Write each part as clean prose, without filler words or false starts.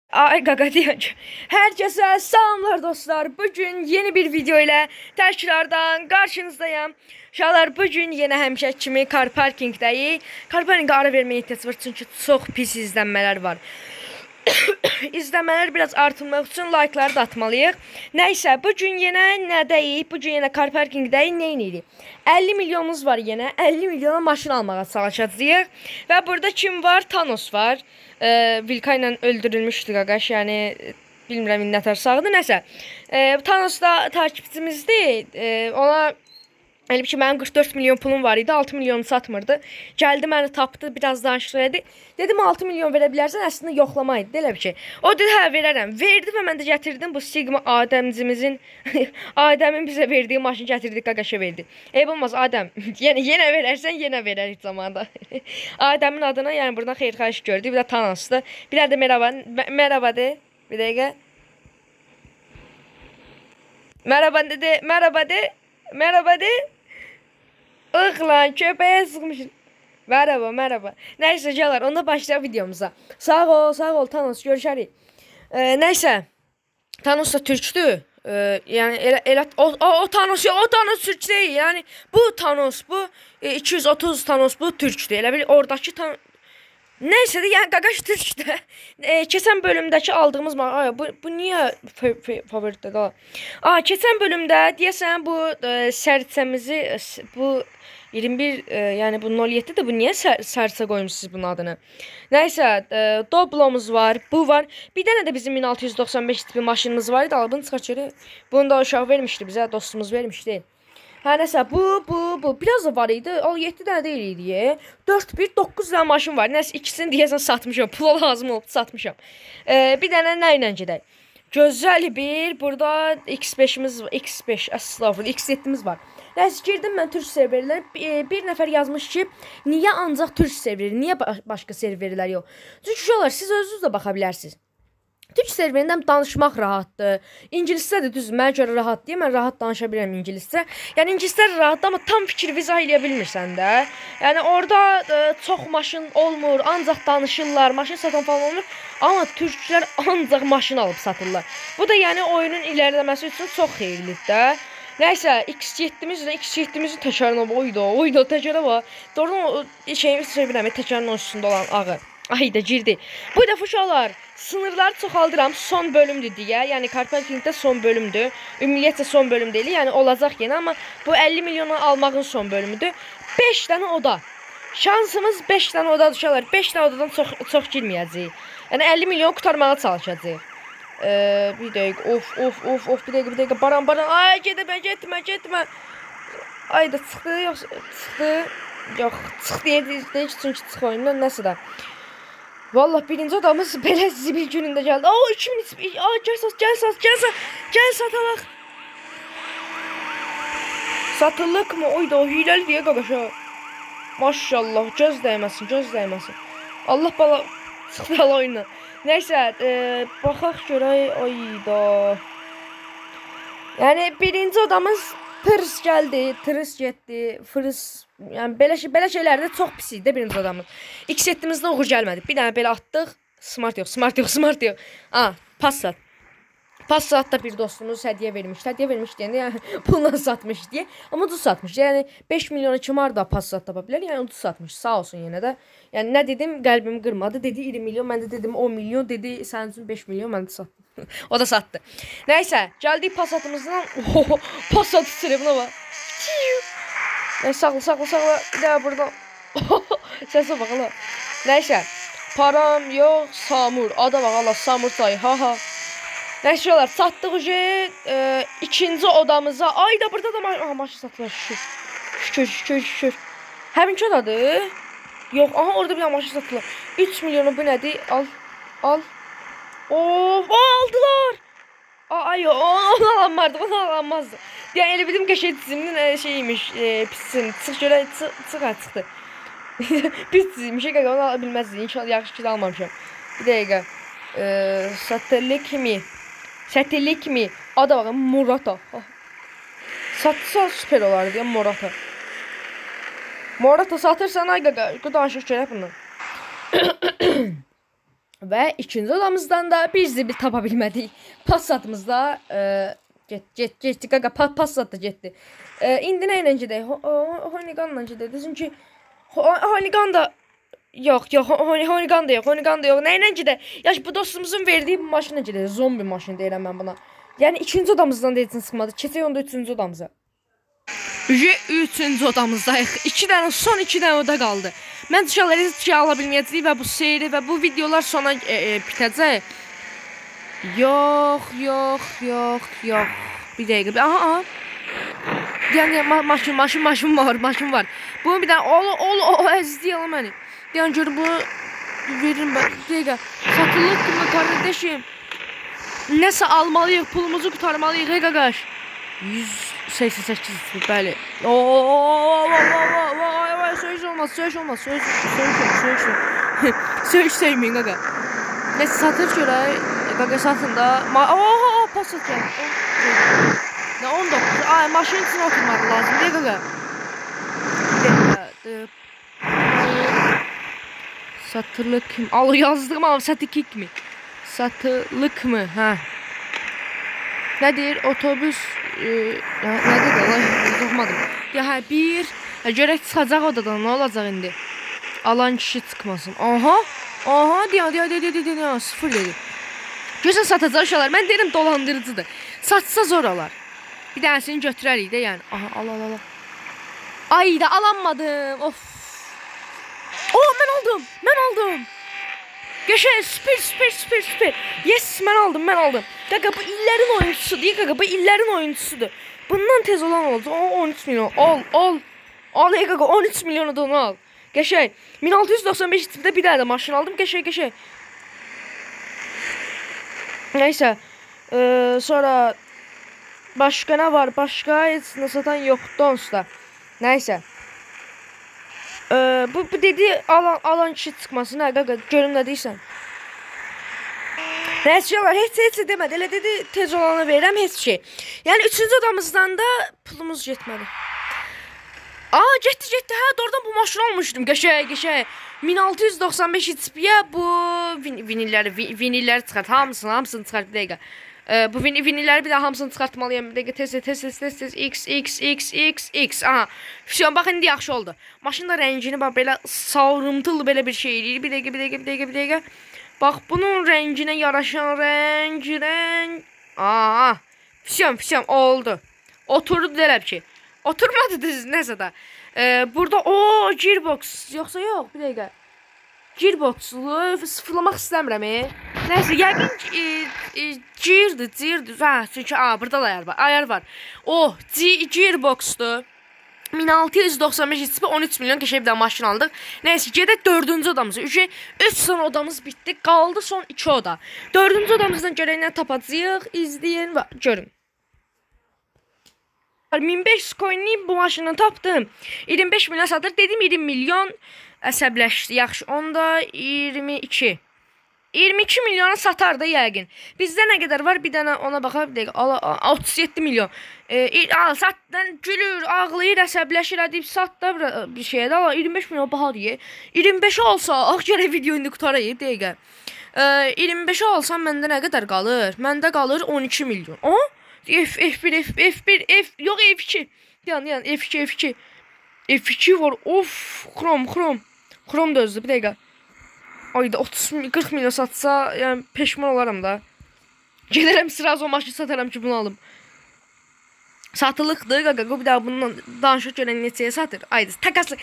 Ay qaqa deyək. Hər kəsə salamlar dostlar. Bugün yeni bir video ilə təkrardan qarşınızdayım. Uşaqlar, bugün yenə həmişə kimi car parkingdəyik. Car parkingə ara verməyə ehtiyac var, çünki çox pis izlənmələr var. İzləmələr biraz artırmaq üçün like'ları da atmalıyıq. Nəysə, bugün yenə nədəyik? Bugün yenə car parkingdəyik. Nə edirik? 50 milyonumuz var yenə. 50 milyona maşın almağa çalışacağıq. Və burada kim var? Thanos var. Vilka ilə öldürülmüşdü qaqaş. Yəni bilmirəm nətər sağdı. Nəsə. Thanos da takipçimizdir. Ona elə ki mənim 44 milyon pulum var idi. 6 milyonu satmırdı. Gəldi məni tapdı, biraz danışdı. Dedim 6 milyon verə bilərsən, əslində yoxlama idi. Elə bir şey. O dedi hə verərəm. Verdi və mən də gətirdim bu Sigma Adəmcimizin Adəmin bizə verdiyi maşını gətirdik, qaqaşa verdi. Eyb olmaz Adəm. Yenə verərsən, yenə verərik zamanda. Adəmin adına yəni buradan xeyirxahiş gördük. Bir də Thanos'da. Bir də merhaba. Merhaba de. Bir dəqiqə. Merhaba dedi. Merhaba de. Merhaba de. Lan köpeğe sıkmışsın. Merhaba. Neyse canlar, onda başlayalım videomuza. Sağ ol Thanos, görüşərik. Neyse. Thanos da türkdür. Yani o Thanos ya, o Thanos türk değil. Yani bu Thanos, bu 230 Thanos, bu türkdür. Elə bil oradakı Thanos. Neyse de yani qaqaş türkdə. Keçən bölümdəki aldığımız bu niyə favoritdə qala? Keçən bölümdə deyəsən bu sərçəmizi bu 21 yəni bu 07 də bu niyə sərçə qoymusunuz bunun adını? Nəysə, Doblomuz var, bu var. Bir dənə də bizim 1695 tipi maşınımız var idi. Bunu çıxartırıq. Bunu da uşaq vermişdi bizə, dostumuz vermişdi. Hə nəsə, bu biraz da var idi. 7 dənə deyil idi. 9 dənə maşın var. Nəsə ikisini deyəsən satmışam. Pula lazım olub satmışam. Bir dənə nə ilə gedək? Gözəl bir burada X5'imiz var. X5, əslafırlı, X7'miz var. Nəsə girdim mən Türk serverlərə. Bir nəfər yazmış ki, niyə ancaq Türk serveri, niyə başqa serverlər yox? Çünki uşaqlar, siz özünüz də baxa bilərsiniz. Türk serverindən danışmaq rahatdır. İngiliscə də düz mənə görə rahat deyə mən rahat danışa bilirəm ingiliscə. Yəni ingiliscə rahatdır, amma tam fikir izah eləyə bilmirsən də. Yəni orada çox maşın olmur, ancaq danışırlar, maşın satan falan olmur. Amma türklər ancaq maşın alıb satırlar. Bu da yəni oyunun iləriləməsi üçün çox xeyirlidir də. Nəysə, X7'mizin təkərinə oydu, təkərə var. Doğrudan şeyimi bilmirəm, təkərin üstündə olan ağı. Ayda girdi. Bu dəfə uşaqlar, sınırları çoxaldıram, son bölümdür deyə. Yəni car parkingdə son bölümdür. Ümumiyyətlə son bölüm deyil. Yəni olacaq yenə, amma bu 50 milyonu almağın son bölümüdür. 5 dənə oda. Şansımız 5 dənə odadır uşaqlar. 5 dənə odadan çox girməyəcəyik. Yəni 50 milyon qurtarmağa çalışacağıq. Bir dəqiqə. Of, bir dəqiqə. Baran. Ay, getmə. Ayda çıxdı, yox, çıxdı. Yox, çıxdı deyək, çünki çıx oyundan nəsə də. Vallahi birinci odamız belə zibil günündə gəldi. 2000. Gəl satalıq. Satılıq mı? Oyda o hiləli deyə qaqaşa. Maşallah, göz dəyməsin. Allah bala çıxdı hala oyundan. Nəysə, baxaq görək. Ayda. Yəni birinci odamız tırs gəldi, tırs getdi, fırız. Yəni belə şeylərdə çox pis idi birinci odamız. X7'mizdən uğur gəlmədi. Bir dənə belə atdıq. Smart yox. Passat da bir dostumuz hədiyyə vermişdi. Hədiyyə vermişdi yəni pulla satmış deyə. Amma ucuz satmış. Yəni 5 milyona kim harda Passat tapa bilər? Yəni ucuz satmış. Sağ olsun yenə də. Yəni nə dedim, qəlbimi qırmadı. Dedi 20 milyon, mən də dedim 10 milyon, dedi sənin üçün 5 milyon, mən də satdım. O da satdı. Nəysə, gəldik Passatımızdan. Passat sürəbinə bax. Sağla. Bir daha buradan. Səsə bax hala. Nəysə. Param yox, Samur. Ada bax hala, Samur çayı. Ha. Nəysə olar, satdıq ikinci odamıza. Ay da burada da maşın satılır. Şükür. Həminki odadır. Yox, orada bir maşın satılır. 3 milyonu bu nədir? Al. Aldılar. Ay, onu alanmazdı. Yəni elə bildim qəşəng diziminin şeymiş, pissin. Çıx görək, çıxdı. Pis diziymiş, onu ala bilməzdi. İnşallah yaxşı ki almamışam. Bir dəqiqə. Satellik mi? Adı baxın, Murata. Satsa süper olardı ya, Murata. Murata satırsan ay qaqa, danışıq görək bundan. Və ikinci odamızdan da bir zibil tapa bilmədik. Passatımız da getdi qaqa, Passat da getdi. İndi nə ilə gedək? Honiqanla gedək. Desin ki, Honiqan da yox, Honiqan da yox, Honiqan da yox. Nə ilə gedək? Yaş bu dostumuzun verdiyi bu maşına gedək. Zombi maşını deyirəm mən buna. Yəni ikinci odamızdan da heç çıxmadı. Keçək onda üçüncü odamıza. Üçüncü odamızdayıq. Son 2 dənə oda qaldı. Mən dışarıları heç şey ala bilməyəcəyik və bu seyri və bu videolar sona bitəcək. Yox. Bir dəqiqə. Aha. Yəni maşın var. Bunu bir dənə əzizləyəlim məni. Yəni görüm bunu veririm ben. Bir dəqiqə. Satılıq kimi kardeşim. Nəsə almalıyıq, pulumuzu qurtarmalıyıq, qaqaş. 188, bəli. Söyüş olmaz. Söyüş sevməyin, qaqa. Nəsə satır görək. Qaqa satın da. Passat gəlir. Nə 19? Ay, maşın üçün oturmaq lazım, deyə qaqa. Satırlıq kim? Al, yazdığım al, satıkik mi? Satılık mı? Hə. Nədir? Otobüs nədir? Allah, yoxmadım. Ya hə, bir. Görək çıxacaq odadan, nə olacaq indi? Alan kişi çıxmasın. Aha, deyən, 0 dedi. Görsən satacaq uşaqlar, mən deyirəm dolandırıcıdır. Satsa zor olar. Bir dənəsini götürərik də, yəni. Aha, al. Ay da alanmadım, of. Mən aldım. Geçen süper. Yes, mən aldım. Qaqa, bu illerin oyuncusudur. Bundan tez olan oldu. 13 milyon. Al qaqa, 13 milyonu da onu al. Geçen 1695 tipdə bir dənə də maşın aldım. Geçen. Neyse. Sonra başqa nə var? Başqa heç nə satan yoxdur onsda. Neyse. Bu dedi alan kişi çıxmasın. Hə qaqa, görüm nə deyirsən. Rəsmiyyələr heç demədi. Elə dedi tez olanı verirəm, heç şey. Yəni üçüncü odamızdan da pulumuz getmədi. Getdi. Hə, doğrudan bu maşını almışdım. Qəşəng. 1695 XP-yə bu vinilləri çıxart. Hamısını çıxart bir dəqiqə. Bu vinilləri bir daha hamısını çıxartmalıyam. Bir dəqiqə tez. X. Aha. Füsun, bax indi yaxşı oldu. Maşın da rəngini bax belə savrımtılı belə bir şey eləyir. Bir dəqiqə. Bax bunun rənginə yaraşan rəng. Aha. Füsun, oldu. Oturdu deyirəm ki. Oturmadı düz nəsə də. Burada gearbox yoxsa yox, bir dəqiqə. Gearbox'u sıfırlamaq istəmirəm. Nəysə, yəqin geardır. Hə, çünki burada da ayar var. Gearbox'dur. 1695 XP 13 milyon qəşəng bir də maşın aldıq. Nəysə, gedək 4-cü odamıza. 3 son odamız bitdi. Qaldı son 2 oda. 4-cü odamızdan görək nə tapacağıq. İzləyin və görün. 1500 coin'i bu maşını tapdım. 25 milyon satır. Dedim 20 milyon əsəbləşdi. Yaxşı, onda 22 milyona satar da yəqin. Bizdə nə qədər var? Bir dənə ona baxaq. 37 milyon. Satdan gülür, ağlayır, əsəbləşir, deyib sat da bir şeyə də. 25 milyon baha deyə. 25 olsa, gərək videonu qutarayıb dəqiqə. 25 alsam məndə nə qədər qalır? Məndə qalır 12 milyon. F1, yox F2. Yan, F2. F2 var. Of, Krom da özü, bir dəqiqə. Ayda 30-40 milyon satsa, yəni peşman olaram da. Gedərəm sıraz o maşını sataram ki, bunu alım. Satılıqdır, qaqa, bir daha bundan danışıq görən neçəyə satır. Ayda takaslıq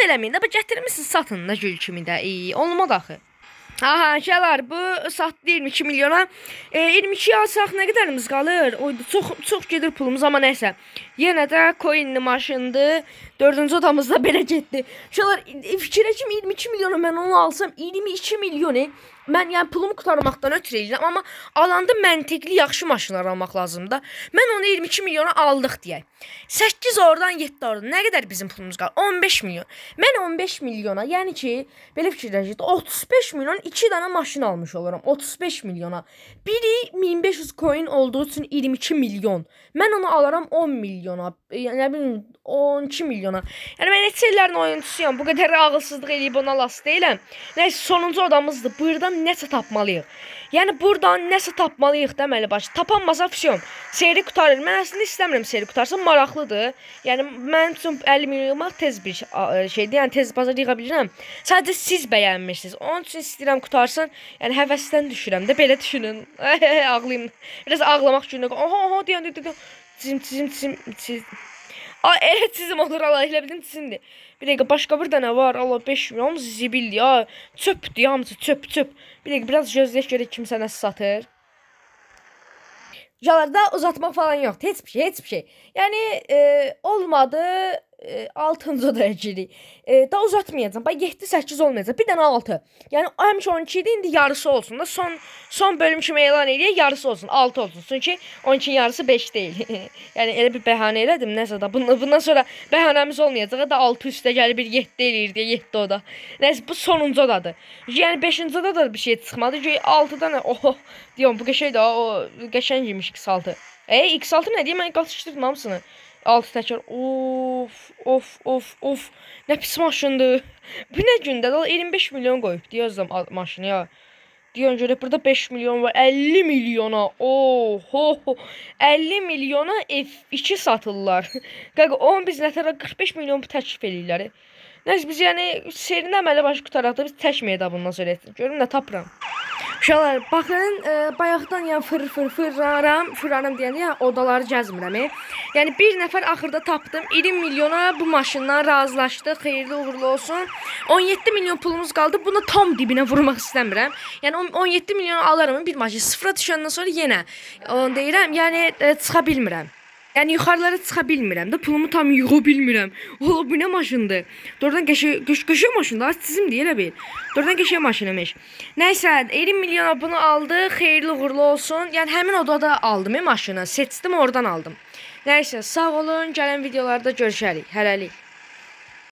eləməyin də, gətirmişsiniz satın da gül kimi də. Olmadı axı. Aha, şeyler, bu satdı 22 milyona. 22 alsaq nə qədərimiz qalır? Oydu, çox gedir pulumuz, amma nəysə. Yenə də coinli maşındır. 4-cü odamızda belə getdi. Şeyler, fikirə kimi 22 milyona mən onu alsam, 22 milyonu mən yəni pulumu qutarmaqdan ötürü eləyirəm, amma alanda məntiqli yaxşı maşınlar almaq lazımdır. Mən onu 22 milyona aldıq deyək. 8 oradan 7 oradan. Nə qədər bizim pulumuz qalır? 15 milyon. Mən 15 milyona, yəni ki, belə fikirləşdik, 35 milyon 2 dənə maşın almış oluram. 35 milyona. Biri 1500 coin olduğu üçün 22 milyon. Mən onu alaram 10 milyona. Yəni nə bilim 12 milyona. Yəni mən neçə illərin oyunçusuyam. Bu qədər ağılsızlıq eləyib ona las deyiləm. Nəysə, sonuncu odamızdır. Buradan nəsə tapmalıyıq. Yəni buradan nəsə tapmalıyıq deməli baş. Tapanmasa füsyon. Seri qutarır. Mən əslində istəmirəm seri qutarsın, maraqlıdır. Yəni mənim üçün 50 milyon tez bir şeydir. Yəni tez bazar yığa bilirəm. Sadəcə siz bəyənmirsiniz. Onun üçün istəyirəm qutarsın. Yəni həvəsdən düşürəm də belə düşünün. Ağlayım. Biraz ağlamaq üçün. Oho deyən. Çizim. Ay elə çizim olur Allah, elə bildim çizimdir. Bir dəqiqə başqa bir dənə var. Allah 5 milyon zibildir ya. Çöpdür hamısı çöp. Bir dəqiqə biraz gözləyək görək kimsə nəsə satır. Calarda uzatmaq falan yoxdur. Heç bir şey. Yəni olmadı 6-cı da girik. Da uzatmayacağam. Bax 7-8 olmayacaq. Bir dənə 6. Yəni həmişə 12 idi, indi yarısı olsun da. Son bölüm kimi elan eləyək, yarısı olsun, 6 olsun. Çünki 12-nin yarısı 5 deyil. Yəni elə bir bəhanə elədim nəsə da. Bundan sonra bəhanəmiz olmayacaq da 6 üstə gəlir bir 7 eləyir deyə 7 o da. Nəsə bu sonuncu odadır. Yəni 5-ci da bir şey çıxmadı. 6-dan oho deyirəm bu qəşəng də o qəşəng imiş X6. X6 nə deyim, mən qatışdırdım hamısını. 6 təkər. Of. Nə pis maşındır. Bu nə gündə? 25 milyon qoyub deyərsəm maşını ya. Deyən görə burada 5 milyon var. 50 milyona. Oho. 50 milyona F2 satırlar. Qaqa onun biz nətərə 45 milyon təklif eləyirlər. Nəsə biz yəni serin əmələ başı qutaraq da biz təkməyə də bundan sonra etdik. Görüm nə tapıram. Uşaqlar, baxın, bayaqdan yəni fırlaram deyəndə ya odaları gəzmirəm. Yəni bir nəfər axırda tapdım. 20 milyona bu maşından razılaşdıq. Xeyirli uğurlu olsun. 17 milyon pulumuz qaldı. Bunu tam dibinə vurmaq istəmirəm. Yəni 17 milyon alaram bir maşın. Sıfıra düşəndən sonra yenə onu deyirəm. Yəni çıxa bilmirəm. Yəni yuxarılara çıxa bilmirəm də, pulumu tam yığa bilmirəm. Ola bu nə maşındır? Doğrudan qəşəng maşındır, çizim deyil elə bil. Doğrudan qəşəng maşın imiş. Nəysə, 20 milyona bunu aldı, xeyirli uğurlu olsun. Yəni həmin odada aldım maşını, seçdim, oradan aldım. Nəysə, sağ olun, gələn videolarda görüşərik. Hələlik.